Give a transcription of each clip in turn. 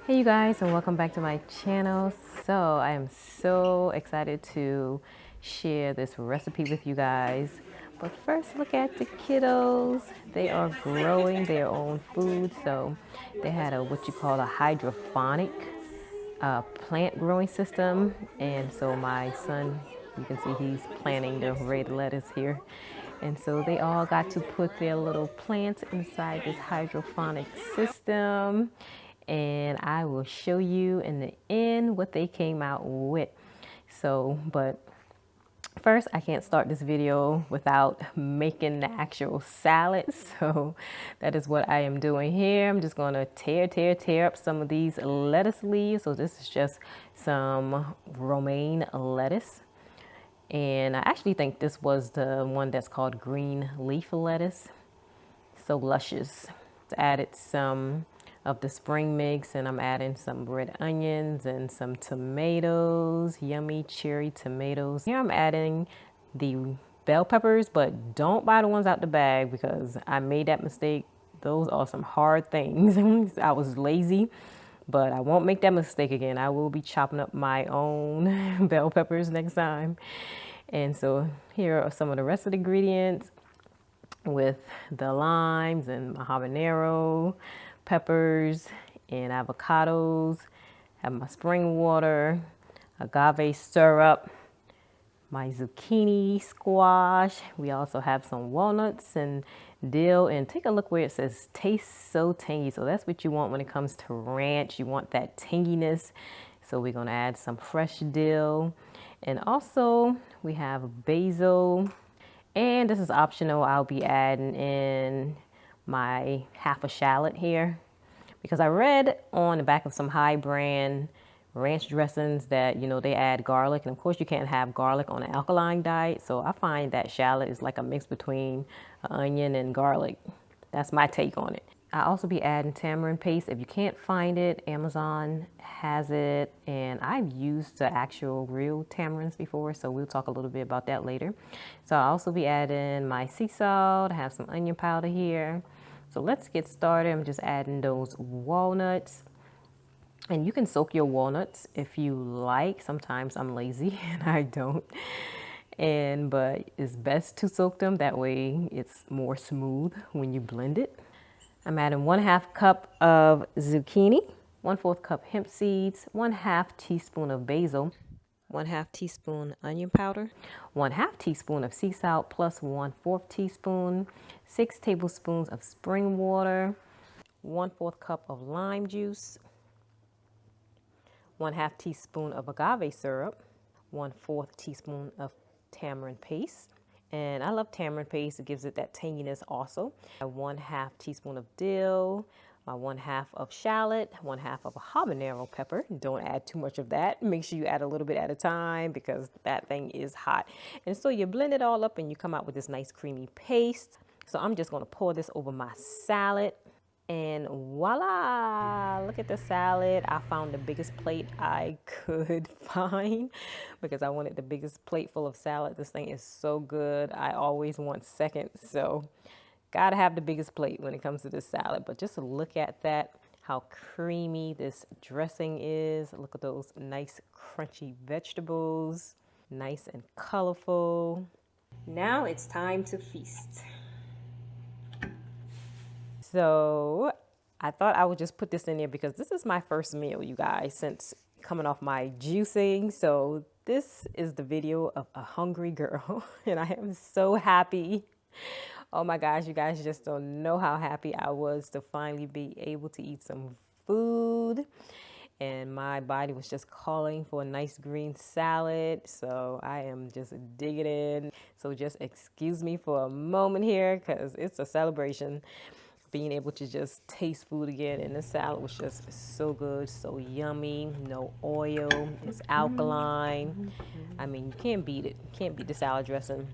Hey you guys, and welcome back to my channel. So I am so excited to share this recipe with you guys. But first, look at the kiddos. They are growing their own food. So they had what you call a hydroponic plant growing system. And so my son, you can see he's planting the red lettuce here. And so they all got to put their little plants inside this hydroponic system. And I will show you in the end what they came out with. So, but first, I can't start this video without making the actual salad. So that is what I am doing here. I'm just gonna tear up some of these lettuce leaves. So this is just some romaine lettuce. And I actually think this was the one that's called green leaf lettuce. So luscious. Added some of the spring mix, and I'm adding some red onions and some tomatoes, yummy cherry tomatoes. Here I'm adding the bell peppers, but don't buy the ones out the bag because I made that mistake. Those are some hard things. I was lazy, but I won't make that mistake again. I will be chopping up my own bell peppers next time. And so here are some of the rest of the ingredients with the limes and my habanero peppers and avocados. Have my spring water, agave syrup, my zucchini squash. We also have some walnuts and dill. And take a look where it says taste so tangy. So that's what you want when it comes to ranch. You want that tanginess. So we're going to add some fresh dill. And also we have basil. And this is optional. I'll be adding in my half a shallot here because I read on the back of some high brand ranch dressings that, you know, they add garlic. And of course you can't have garlic on an alkaline diet. So I find that shallot is like a mix between an onion and garlic. That's my take on it. I'll also be adding tamarind paste. If you can't find it, Amazon has it. And I've used the actual real tamarinds before, so we'll talk a little bit about that later. So I'll also be adding my sea salt. I have some onion powder here. So let's get started. I'm just adding those walnuts. And you can soak your walnuts if you like. Sometimes I'm lazy and I don't. But it's best to soak them. That way it's more smooth when you blend it. I'm adding 1/2 cup of zucchini, 1/4 cup hemp seeds, 1/2 teaspoon of basil, 1/2 teaspoon onion powder, 1/2 teaspoon of sea salt plus 1/4 teaspoon, 6 tablespoons of spring water, 1/4 cup of lime juice, 1/2 teaspoon of agave syrup, 1/4 teaspoon of tamarind paste. And I love tamarind paste. It gives it that tanginess also. 1/2 teaspoon of dill, my 1/2 of shallot, 1/2 of a habanero pepper. Don't add too much of that. Make sure you add a little bit at a time because that thing is hot. And so you blend it all up and you come out with this nice creamy paste. So I'm just going to pour this over my salad. And voila, look at the salad. I found the biggest plate I could find because I wanted the biggest plate full of salad. This thing is so good. I always want second. So gotta have the biggest plate when it comes to this salad. But just look at that, how creamy this dressing is. Look at those nice crunchy vegetables, nice and colorful. Now it's time to feast. So I thought I would just put this in there because this is my first meal, you guys, since coming off my juicing. So this is the video of a hungry girl and I am so happy. Oh my gosh, you guys just don't know how happy I was to finally be able to eat some food. And my body was just calling for a nice green salad. So I am just digging in. So just excuse me for a moment here because it's a celebration. Being able to just taste food again, and the salad was just so good, so yummy. No oil, it's alkaline. I mean, you can't beat it. You can't beat the salad dressing.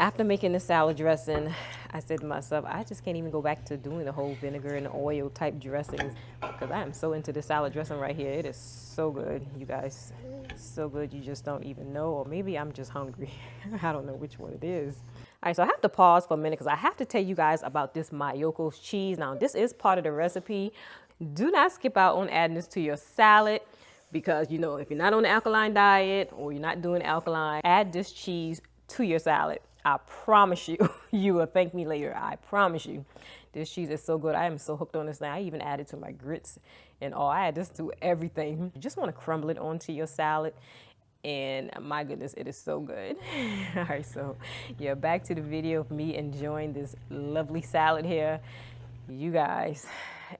After making the salad dressing, I said to myself, I just can't even go back to doing the whole vinegar and oil type dressings because I am so into the salad dressing right here. It is so good, you guys. So good, you just don't even know. Or maybe I'm just hungry. I don't know which one it is. All right, so I have to pause for a minute because I have to tell you guys about this Mayoko's cheese. Now, this is part of the recipe. Do not skip out on adding this to your salad because, you know, if you're not on the alkaline diet or you're not doing alkaline, add this cheese to your salad. I promise you, you will thank me later. I promise you. This cheese is so good. I am so hooked on this thing. I even added to my grits and all. I add this to everything. You just want to crumble it onto your salad. And my goodness, it is so good. All right, so yeah, back to the video of me enjoying this lovely salad here. You guys,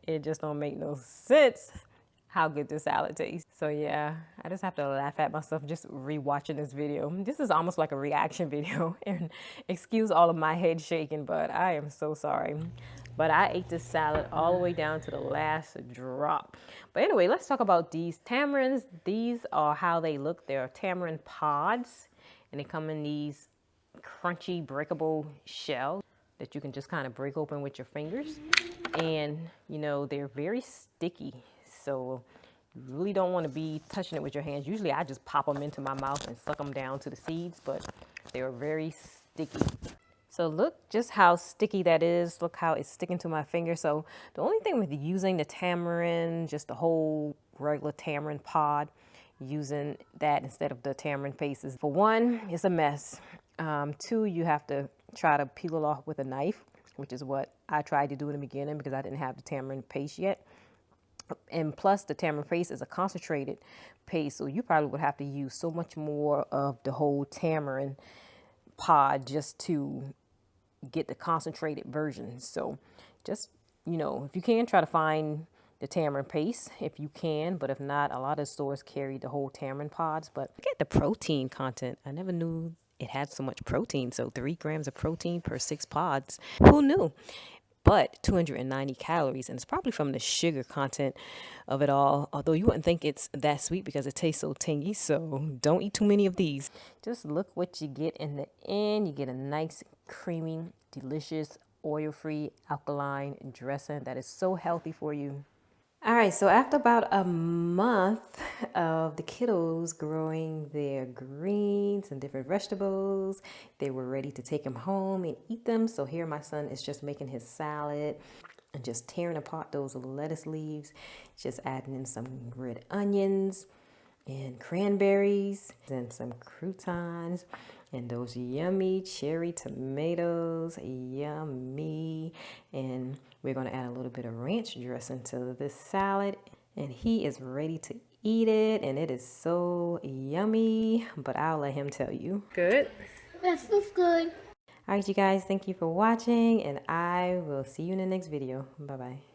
it just don't make no sense how good this salad tastes. So yeah, I just have to laugh at myself just rewatching this video. This is almost like a reaction video, and excuse all of my head shaking, but I am so sorry. But I ate this salad all the way down to the last drop. But anyway, let's talk about these tamarinds. These are how they look. They're tamarind pods, and they come in these crunchy, breakable shells that you can just kind of break open with your fingers. And, you know, they're very sticky. So you really don't want to be touching it with your hands. Usually I just pop them into my mouth and suck them down to the seeds, but they're very sticky. So look just how sticky that is. Look how it's sticking to my finger. So the only thing with using the tamarind, just the whole regular tamarind pod, using that instead of the tamarind paste is, for one, it's a mess. Two, you have to try to peel it off with a knife, which is what I tried to do in the beginning because I didn't have the tamarind paste yet. And plus the tamarind paste is a concentrated paste, so you probably would have to use so much more of the whole tamarind pod just to get the concentrated version. So just, you know, if you can, try to find the tamarind paste if you can, but if not, a lot of stores carry the whole tamarind pods. But look at the protein content. I never knew it had so much protein. So 3 grams of protein per 6 pods. Who knew? But 290 calories, and it's probably from the sugar content of it all, although you wouldn't think it's that sweet because it tastes so tangy. So don't eat too many of these. Just look what you get in the end. You get a nice, creamy, delicious, oil-free, alkaline dressing that is so healthy for you. All right, so after about a month of the kiddos growing their greens and different vegetables, they were ready to take them home and eat them. So here my son is just making his salad and just tearing apart those lettuce leaves, just adding in some red onions and cranberries and some croutons and those yummy cherry tomatoes, yummy. And we're going to add a little bit of ranch dressing to this salad, and he is ready to eat it, and it is so yummy, but I'll let him tell you. Good? Yes, it's good. All right, you guys, thank you for watching, and I will see you in the next video. Bye-bye.